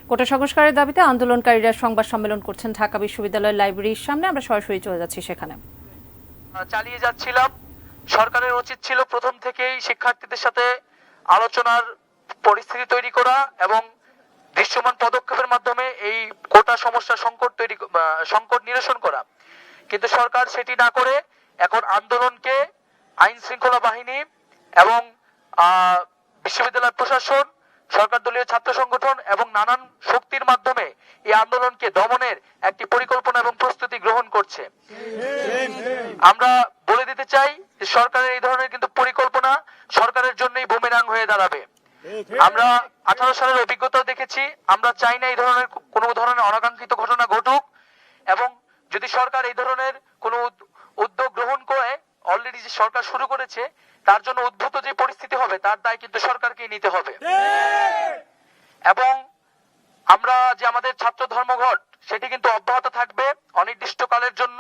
কোটা সংস্কারের দাবিতে আন্দোলনকারীরা সংবাদ সম্মেলন করছেন ঢাকা বিশ্ববিদ্যালয়ের লাইব্রেরির সামনে। আমরা সরাসরি চলে যাচ্ছি সেখানে। চালিয়ে যাচ্ছিলাম। সরকারের উচিত ছিল প্রথম থেকেই শিক্ষার্থীদের সাথে আলোচনার পরিস্থিতি তৈরি করা এবং দৃশ্যমান পদক্ষেপের মাধ্যমে এই কোটা সমস্যা সংকট নিরসন করা, কিন্তু সরকার সেটি না করে এখন আন্দোলনকে আইন শৃঙ্খলা বাহিনী এবং বিশ্ববিদ্যালয় প্রশাসন, সরকার দলীয় ছাত্র সংগঠন এবং নানান শক্তির মাধ্যমে এই আন্দোলনকে দমনের একটি পরিকল্পনা এবং প্রস্তুতি গ্রহণ করছে। আমরা বলে দিতে চাই যে সরকারের এই ধরনের কিন্তু পরিকল্পনা সরকারের জন্যই বুমেরাং হয়ে দাঁড়াবে। আমরা 18 সালের অভিজ্ঞতা দেখেছি। আমরা চাই না এই ধরনের কোনো ধরনের অনাকাঙ্ক্ষিত ঘটনা ঘটুক, এবং যদি সরকার এই ধরনের কোনো উদ্যোগ গ্রহণ করে, অলরেডি যে সরকার শুরু করেছে, তার জন্য উদ্ভূত যে পরিস্থিতি হবে তার দায় কিন্তু সরকারকেই নিতে হবে। এবং আমরা যে আমাদের ছাত্র ধর্মঘট সেটি কিন্তু অব্যাহত থাকবে অনির্দিষ্টকালের জন্য।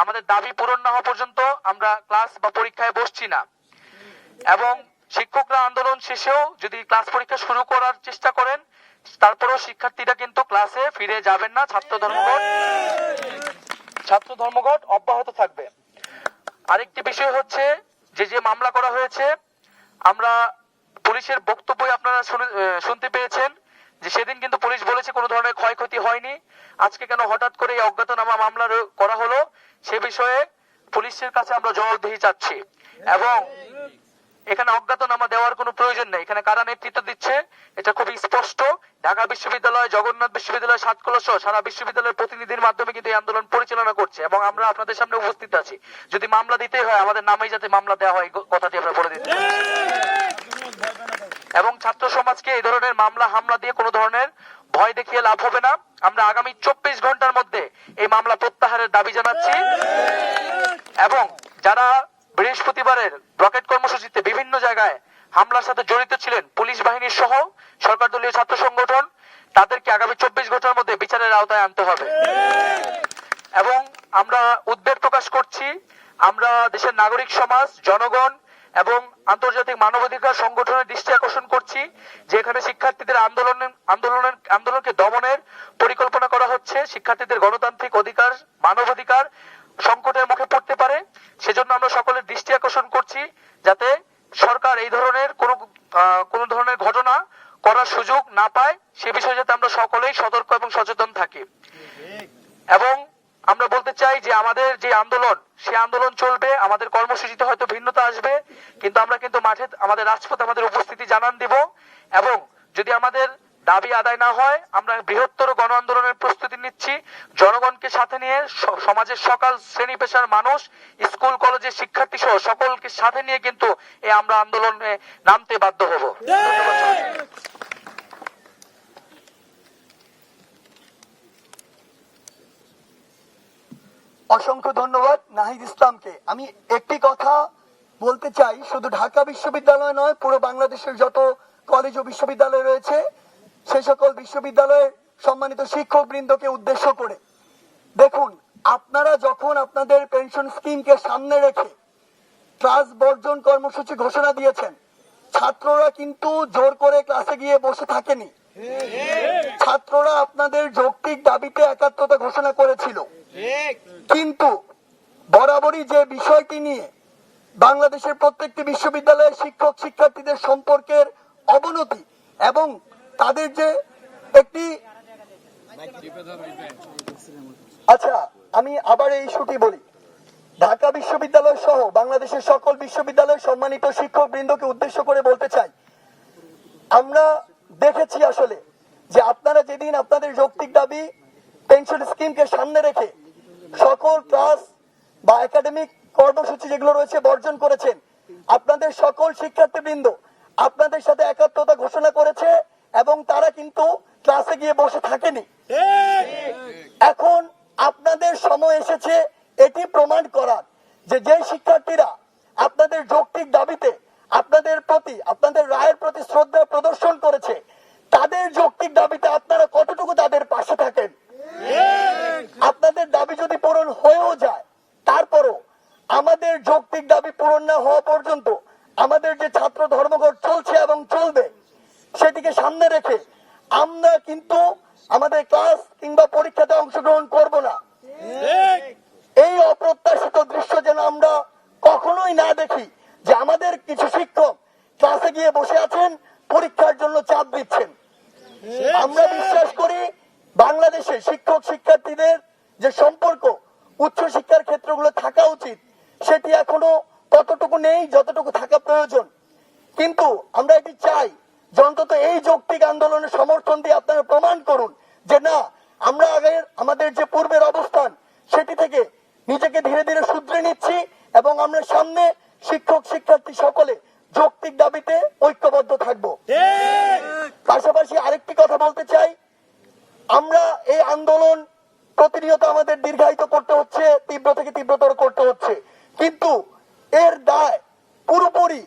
আমাদের দাবি পূরণ না হওয়া পর্যন্ত আমরা ক্লাস বা পরীক্ষায় বসছি না। এবং শিক্ষকরা আন্দোলন শেষেও যদি ক্লাস পরীক্ষা শুরু করার চেষ্টা করেন, তারপরেও শিক্ষার্থীরা কিন্তু ক্লাসে ফিরে যাবেন না। ছাত্র ধর্মঘট অব্যাহত থাকবে। আরেকটি বিষয় হচ্ছে যে মামলা করা হয়েছে, আমরা পুলিশের বক্তব্য আপনারা শুনতে পেয়েছেন যে সেদিন কিন্তু পুলিশ বলেছে কোনো ধরনের ক্ষয়ক্ষতি হয়নি। আজকে কেন হঠাৎ করে এই অজ্ঞাতনামা মামলা করা হলো, সে বিষয়ে পুলিশের কাছে আমরা জবাবদিহি চাচ্ছি। এবং এখানে অজ্ঞাতনামা দেওয়ার কোনো প্রয়োজন নেই। এখানে কারা নেতৃত্ব দিচ্ছে এটা খুবই স্পষ্ট। ঢাকা বিশ্ববিদ্যালয়, জগন্নাথ বিশ্ববিদ্যালয়, সাতকুলা সহ সারা বিশ্ববিদ্যালয়ের প্রতিনিধির মাধ্যমে কিন্তু এই আন্দোলন পরিচালনা করছে, এবং আমরা আপনাদের সামনে উপস্থিত আছি। যদি মামলা দিতে হয় আমাদের নামেই যাতে মামলা দেওয়া হয়, কথাটি আমরা বলে দিতে চাই। এবং ছাত্র সমাজকে এই ধরনের মামলা হামলা দিয়ে কোনো ধরনের ভয় দেখিয়ে লাভ হবে না। আমরা আগামী 24 ঘন্টার মধ্যে এই মামলা প্রত্যাহারের দাবি জানাচ্ছি। এবং যারা বৃহস্পতিবারের রকেট কর্মসূচিতে বিভিন্ন জায়গায় হামলার সাথে জড়িত ছিলেন, পুলিশ বাহিনীর সহ সরকার দলীয় ছাত্র সংগঠন, তাদেরকে আগামী 24 ঘন্টার মধ্যে বিচারের আওতায় আনতে হবে। এবং আমরা উদ্বেগ প্রকাশ করছি, আমরা দেশের নাগরিক সমাজ, জনগণ এবং আন্তর্জাতিক মানবাধিকার সংগঠনের দৃষ্টি আকর্ষণ করছি যে এখানে শিক্ষার্থীদের আন্দোলনকে দমনের পরিকল্পনা করা হচ্ছে। শিক্ষার্থীদের গণতান্ত্রিক অধিকার, মানবাধিকার সংকটের মুখে পড়তে পারে। সেজন্য আমরা সকলের দৃষ্টি আকর্ষণ করছি যাতে সরকার এই ধরনের কোন ধরনের ঘটনা করার সুযোগ না পায়, সে বিষয়ে যাতে আমরা সকলেই সতর্ক এবং সচেতন থাকি। এবং আমরা বলতে চাই যে আমাদের যে আন্দোলন, সে আন্দোলন চলবে। আমাদের কর্মসূচিতে হয়তো ভিন্নতা আসবে, কিন্তু আমরা কিন্তু মাঠে আমাদের রাজপথে আমাদের উপস্থিতি জানান দিব। এবং যদি আমাদের দাবি আদায় না হয়, আমরা বৃহত্তর গণ আন্দোলনের প্রস্তুতি নিচ্ছি। জনগণকে সাথে নিয়ে, সমাজের সকল শ্রেণী পেশার মানুষ, স্কুল কলেজের শিক্ষার্থী সহ সকলকে সাথে নিয়ে কিন্তু আমরা আন্দোলনে নামতে বাধ্য হব। অসংখ্য ধন্যবাদ নাহিদ ইসলামকে। আমি একটি কথা বলতে চাই, শুধু ঢাকা বিশ্ববিদ্যালয় নয়, পুরো বাংলাদেশের যত কলেজ ও বিশ্ববিদ্যালয় রয়েছে, সে সকল বিশ্ববিদ্যালয়ের সম্মানিত শিক্ষক বৃন্দকে উদ্দেশ্য করে, দেখুন, আপনারা যখন আপনাদের পেনশন স্কিমকে সামনে রেখে ক্লাস বর্জন কর্মসূচি ঘোষণা দিয়েছেন, ছাত্ররা কিন্তু জোর করে ক্লাসে গিয়ে বসে থাকেনি। ছাত্ররা আপনাদের যৌক্তিক দাবিতে একাত্মতা ঘোষণা করেছিল। কিন্তু বরাবরই যে বিষয়টি নিয়ে বাংলাদেশের প্রত্যেকটি বিশ্ববিদ্যালয়ের শিক্ষক শিক্ষার্থীদের সম্পর্কের অবনতি এবং তাদের যে একটি, আচ্ছা আমি আবার এই ইস্যুটি বলি, ঢাকা বিশ্ববিদ্যালয় সহ বাংলাদেশের সকল বিশ্ববিদ্যালয়ের সম্মানিত শিক্ষক বৃন্দকে উদ্দেশ্য করে বলতে চাই, আমরা দেখেছি আসলে যে আপনারা যেদিন আপনাদের যৌক্তিক দাবি পেনশন স্কিমকে সামনে রেখে সকল ক্লাস বা একাডেমিক কর্মসূচি যেগুলো রয়েছে বর্জন করেছেন, আপনাদের সকল শিক্ষার্থীবৃন্দ আপনাদের সাথে একাত্মতা ঘোষণা করেছে এবং তারা কিন্তু ক্লাসে গিয়ে বসে থাকেনি। এখন আপনাদের সময় এসেছে এটি প্রমাণ করার যে শিক্ষার্থীরা আপনাদের যৌক্তিক দাবিতে আপনাদের প্রতি, আপনাদের রায়ের প্রতি শ্রদ্ধা প্রদর্শন করেছে, তাদের যৌক্তিক দাবিতে আপনারা কতটুকু তাদের পাশে থাকেন। আপনাদের দাবি যদি পূরণ হয়েও যায়, তারপরও আমাদের যৌক্তিক দাবি পূরণ না হওয়া পর্যন্ত আমাদের যে ছাত্র ধর্মঘট চলছে এবং চলবে, সেটিকে সামনে রেখে আমরা কিন্তু আমাদের ক্লাস কিংবা পরীক্ষাতে অংশগ্রহণ করব না। এই অপ্রত্যাশিত দৃশ্য যেন আমরা কখনোই না দেখি যে আমাদের কিছু শিক্ষক ক্লাসে গিয়ে বসে আছেন, পরীক্ষার জন্য চাপ দিচ্ছেন। আমরা বিশ্বাস করি বাংলাদেশে শিক্ষক শিক্ষার্থীদের যে সম্পর্ক উচ্চ শিক্ষার ক্ষেত্রগুলো থাকা উচিত, সেটি এখনো ততটুকু নেই যতটুকু থাকা প্রয়োজন। কিন্তু আমরা এটি চাই যে অন্তত এই যৌক্তিক আন্দোলনের সমর্থন দিয়ে আপনারা প্রমাণ করুন যে না, আমরা আগের আমাদের যে পূর্বের অবস্থান সেটি থেকে নিজেকে ধীরে ধীরে শুধরে নিচ্ছি এবং আমরা সামনে শিক্ষক শিক্ষার্থী সকলে যৌক্তিক দাবিতে ঐক্যবদ্ধ থাকব। পাশাপাশি আরেকটি কথা বলতে চাই, আমরা এই আন্দোলন প্রতিনিয়ত আমাদের দীর্ঘায়িত করতে হচ্ছে, তীব্র থেকে তীব্রতর করতে হচ্ছে, কিন্তু এর দায় পুরোপুরি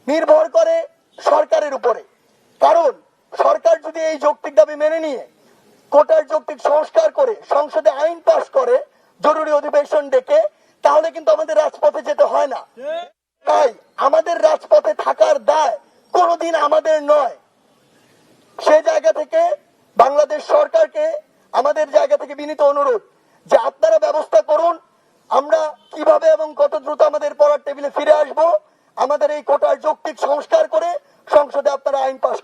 নির্ভর করে সরকারের উপরে। কারণ সরকার যদি এই যৌক্তিক দাবি মেনে নিয়ে কোটার যৌক্তিক সংস্কার করে সংসদে আইন পাস করে জরুরি অধিবেশন ডেকে, তাহলে কিন্তু আমাদের রাজপথে যেতে হয় না। তাই আমাদের রাজপথে থাকার দায় কোনোদিন আমাদের নয়। সে জায়গা থেকে বাংলাদেশ সরকারকে আমাদের জায়গা থেকে বিনীত অনুরোধ যে আপনারা ব্যবস্থা করুন আমরা কিভাবে এবং কত দ্রুত আমাদের পড়ার টেবিলে ফিরে আসব, আমাদের এই কোটার যৌক্তিক সংস্কার করে সংসদে আপনারা আইন পাস